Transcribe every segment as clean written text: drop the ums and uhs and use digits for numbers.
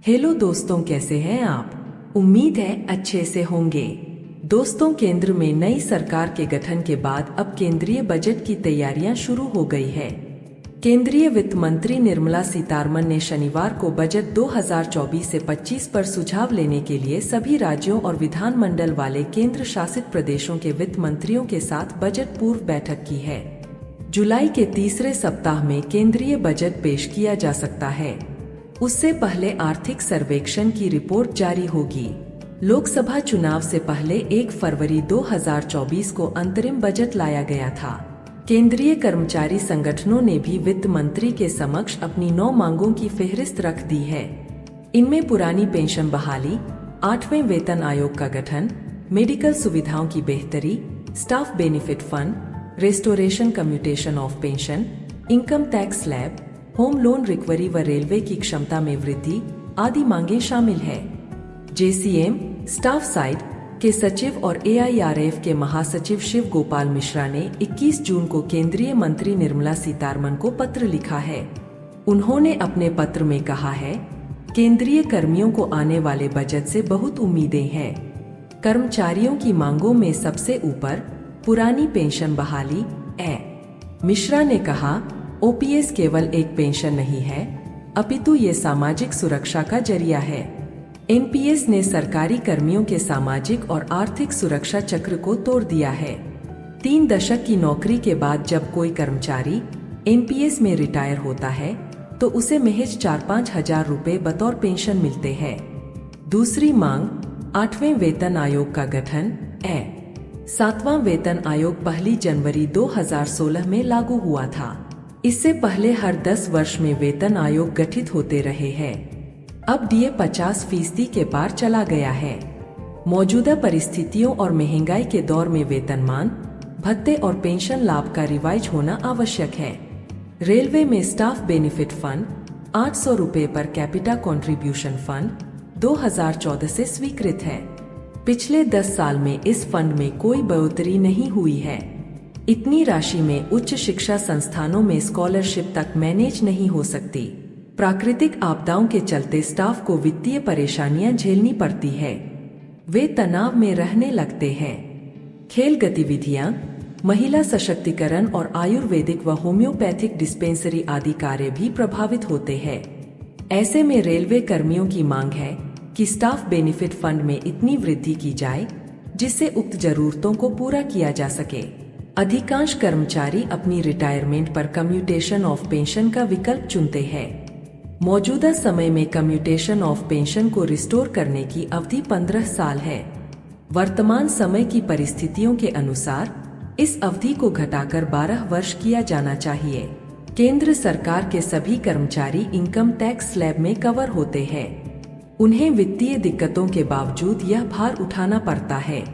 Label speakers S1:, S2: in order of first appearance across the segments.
S1: Hello दोस्तों, कैसे हैं आप? उम्मीद है अच्छे से होंगे। दोस्तों, केंद्र में नई सरकार के गठन के बाद अब केंद्रीय बजट की तैयारियां शुरू हो गई है। केंद्रीय वित्त मंत्री निर्मला सीतारमण ने शनिवार को बजट 2024 से 25 पर सुझाव लेने के लिए सभी राज्यों और विधानमंडल वाले केंद्र शासित प्रदेशों के वित्त मंत्रियों के साथ बजट पूर्व बैठक की है। जुलाई के तीसरे सप्ताह में केंद्रीय बजट पेश किया जा सकता है। उससे पहले आर्थिक सर्वेक्षण की रिपोर्ट जारी होगी। लोकसभा चुनाव से पहले 1 फरवरी 2024 को अंतरिम बजट लाया गया था। केंद्रीय कर्मचारी संगठनों ने भी वित्त मंत्री के समक्ष अपनी 9 मांगों की फेहरिस्त रख दी है। इनमें पुरानी पेंशन बहाली, 8वें वेतन आयोग का गठन, मेडिकल सुविधाओं की बेहतरी, staff benefit fund, restoration commutation of pension, income tax slab, home loan recovery व रेलवे की क्षमता में वृद्धि आदि मांगे शामिल है। जेसीएम, स्टाफ साइड के सचिव और एआईआरएफ के महासचिव शिव गोपाल मिश्रा ने 21 जून को केंद्रीय मंत्री निर्मला सीतारमण को पत्र लिखा है। उन्होंने अपने पत्र में कहा है, केंद्रीय कर्मियों को आने वाले बजट से बहुत उम्मीदें हैं। कर्मचारियों की मांगों में सबसे ऊपर पुरानी पेंशन बहाली है। मिश्रा ने कहा, ओपीएस केवल एक पेंशन नहीं है, अपितु ये सामाजिक सुरक्षा का जरिया है। एनपीएस ने सरकारी कर्मियों के सामाजिक और आर्थिक सुरक्षा चक्र को तोड़ दिया है। 3 दशक की नौकरी के बाद जब कोई कर्मचारी एनपीएस में रिटायर होता है तो उसे महज 4-5 हजार रुपए बतौर पेंशन मिलते हैं। दूसरी मांग 8वें वेतन आयोग का गठन है। 7वां वेतन आयोग 1 जनवरी 2016 में लागू हुआ था। इससे पहले हर 10 वर्ष में वेतन आयोग गठित होते रहे हैं। अब डीए 50% के पार चला गया है। मौजूदा परिस्थितियों और महंगाई के दौर में वेतनमान, भत्ते और पेंशन लाभ का रिवाइज होना आवश्यक है। रेलवे में स्टाफ बेनिफिट फंड 800 रुपए पर कैपिटा कंट्रीब्यूशन फंड 2014 से स्वीकृत है। पिछले 10 साल में इस फंड में कोई बढ़ोतरी नहीं हुई है। इतनी राशि में उच्च शिक्षा संस्थानों में स्कॉलरशिप तक मैनेज नहीं हो सकती। प्राकृतिक आपदाओं के चलते स्टाफ को वित्तीय परेशानियां झेलनी पड़ती है। वे तनाव में रहने लगते हैं। खेल गतिविधियां, महिला सशक्तिकरण और आयुर्वेदिक व होम्योपैथिक डिस्पेंसरी आदि कार्य भी प्रभावित होते हैं। ऐसे में रेलवे कर्मियों की मांग है कि स्टाफ बेनिफिट फंड में इतनी वृद्धि की जाए जिससे उक्त जरूरतों को पूरा किया जा सके। अधिकांश कर्मचारी अपनी रिटायरमेंट पर कम्यूटेशन ऑफ पेंशन का विकल्प चुनते हैं। मौजूदा समय में कम्यूटेशन ऑफ पेंशन को रिस्टोर करने की अवधि 15 साल है। वर्तमान समय की परिस्थितियों के अनुसार इस अवधि को घटाकर 12 वर्ष किया जाना चाहिए। केंद्र सरकार के सभी कर्मचारी इनकम टैक्स स्लैब में कवर होते हैं। उन्हें वित्तीय दिक्कतों के बावजूद यह भार उठाना पड़ता है।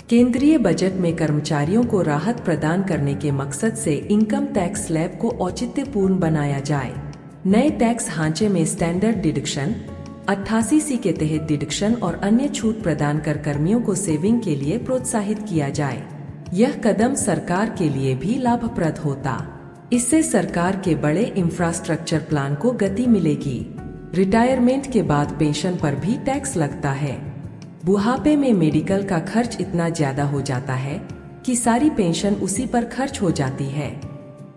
S1: केंद्रीय बजट में कर्मचारियों को राहत प्रदान करने के मकसद से इनकम टैक्स स्लैब को औचित्यपूर्ण बनाया जाए। नए टैक्स ढांचे में स्टैंडर्ड डिडक्शन, 88C के तहत डिडक्शन और अन्य छूट प्रदान कर कर्मियों को सेविंग के लिए प्रोत्साहित किया जाए। यह कदम सरकार के लिए भी लाभप्रद होता। इससे सरकार के बड़े इंफ्रास्ट्रक्चर प्लान को गति मिलेगी। रिटायरमेंट के बाद पेंशन पर भी टैक्स लगता है। बुढ़ापे में मेडिकल का खर्च इतना ज्यादा हो जाता है कि सारी पेंशन उसी पर खर्च हो जाती है।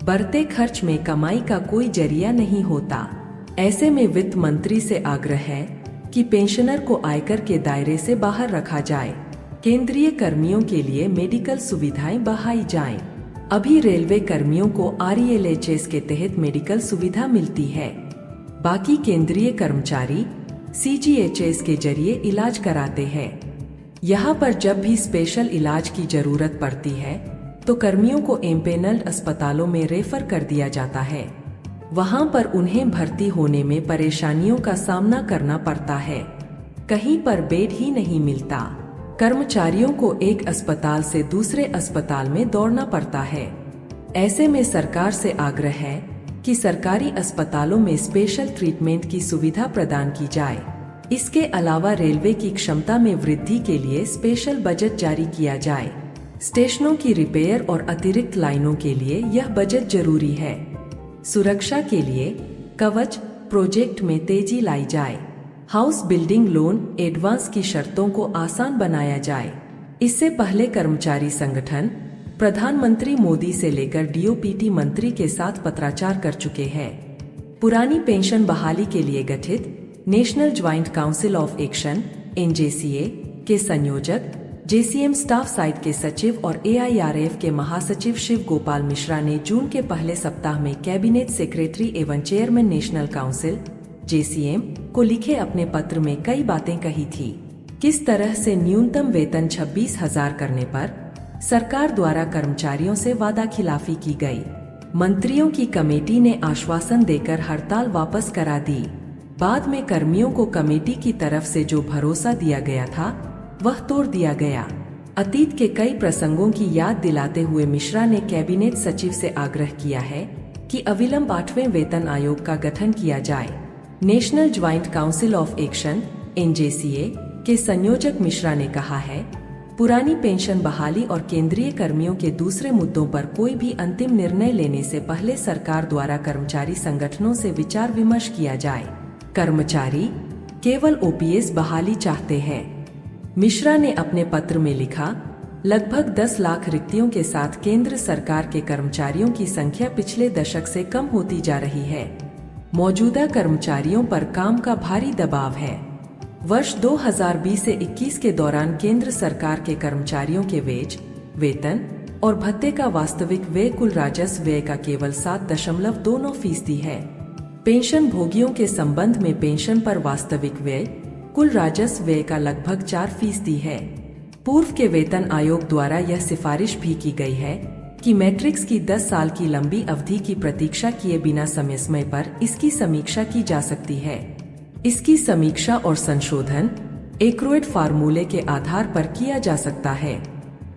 S1: बढ़ते खर्च में कमाई का कोई जरिया नहीं होता। ऐसे में वित्त मंत्री से आग्रह है कि पेंशनर को आयकर के दायरे से बाहर रखा जाए। केंद्रीय कर्मियों के लिए मेडिकल सुविधाएं बढ़ाई जाएं। अभी रेलवे कर्मियों को आरईएलएचएस के तहत मेडिकल सुविधा मिलती है। बाकी केंद्रीय कर्मचारी सीजीएचएस के जरिए इलाज कराते हैं। यहाँ पर जब भी स्पेशल इलाज की जरूरत पड़ती है तो कर्मियों को एम्पेनल्ड अस्पतालों में रेफर कर दिया जाता है। वहाँ पर उन्हें भर्ती होने में परेशानियों का सामना करना पड़ता है। कहीं पर बेड ही नहीं मिलता। कर्मचारियों को एक अस्पताल से दूसरे अस्पताल में दौड़ना पड़ता है। ऐसे में सरकार से आग्रह है कि सरकारी अस्पतालों में स्पेशल ट्रीटमेंट की सुविधा प्रदान की जाए। इसके अलावा रेलवे की क्षमता में वृद्धि के लिए स्पेशल बजट जारी किया जाए। स्टेशनों की रिपेयर और अतिरिक्त लाइनों के लिए यह बजट जरूरी है। सुरक्षा के लिए कवच प्रोजेक्ट में तेजी लाई जाए। हाउस बिल्डिंग लोन एडवांस की शर्तों को आसान बनाया जाए। इससे पहले कर्मचारी संगठन प्रधानमंत्री मोदी से लेकर डीओपीटी मंत्री के साथ पत्राचार कर चुके हैं। पुरानी पेंशन बहाली के लिए गठित national joint council of action (NJCA) के संयोजक, JCM स्टाफ साइट के सचिव और AIRF के महासचिव शिव गोपाल मिश्रा ने जून के पहले सप्ताह में कैबिनेट सेक्रेटरी एवं चेयरमैन नेशनल काउंसिल JCM को लिखे अपने पत्र में कई बातें कही थी। किस तरह से न्यूनतम वेतन 26,000 करने पर सरकार द्वारा कर्मचारियों से वादा खिलाफी की गई। मंत्रियों की कमेटी ने आश्वासन देकर हड़ताल वापस करा दी। बाद में कर्मियों को कमेटी की तरफ से जो भरोसा दिया गया था वह तोड़ दिया गया। अतीत के कई प्रसंगों की याद दिलाते हुए मिश्रा ने कैबिनेट सचिव से आग्रह किया है कि अविलंब 8वें वेतन आयोग का गठन किया जाए। National joint council of action (NJCA) के संयोजक मिश्रा ने कहा है, पुरानी पेंशन बहाली और केंद्रीय कर्मियों के दूसरे मुद्दों पर कोई भी अंतिम निर्णय लेने से पहले सरकार द्वारा कर्मचारी संगठनों से विचार विमर्श किया जाए। कर्मचारी केवल OPS बहाली चाहते हैं। मिश्रा ने अपने पत्र में लिखा, लगभग 10 लाख रिक्तियों के साथ केंद्र सरकार के कर्मचारियों की संख्या पिछले दशक से कम होती जा रही है। मौजूदा कर्मचारियों पर काम का भारी दबाव है। वर्ष 2020 से 21 के दौरान केंद्र सरकार के कर्मचारियों के वेतन और भत्ते का वास्तविक व्यय कुल राजस्व व्यय का केवल 7.29% है। पेंशन भोगियों के संबंध में पेंशन पर वास्तविक व्यय कुल राजस्व व्यय का लगभग 4% है। पूर्व के वेतन आयोग द्वारा यह सिफारिश भी की गई है कि मैट्रिक्स की 10 साल की लंबी अवधि की प्रतीक्षा किए बिना समय पर इसकी समीक्षा की जा सकती है। इसकी समीक्षा और संशोधन एक्रोइड फार्मूले के आधार पर किया जा सकता है।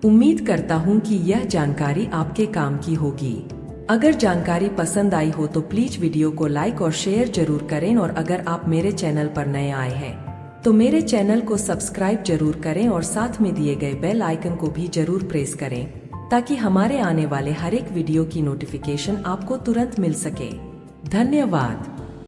S1: उम्मीद करता हूं कि यह जानकारी आपके काम की होगी। अगर जानकारी पसंद आई हो तो प्लीज वीडियो को लाइक और शेयर जरूर करें और अगर आप मेरे चैनल पर नए आए हैं तो मेरे चैनल को सब्सक्राइब जरूर करें और साथ में दिए गए बेल आइकन को भी जरूर प्रेस करें ताकि हमारे आने वाले हर एक वीडियो की नोटिफिकेशन आपको तुरंत मिल सके। धन्यवाद।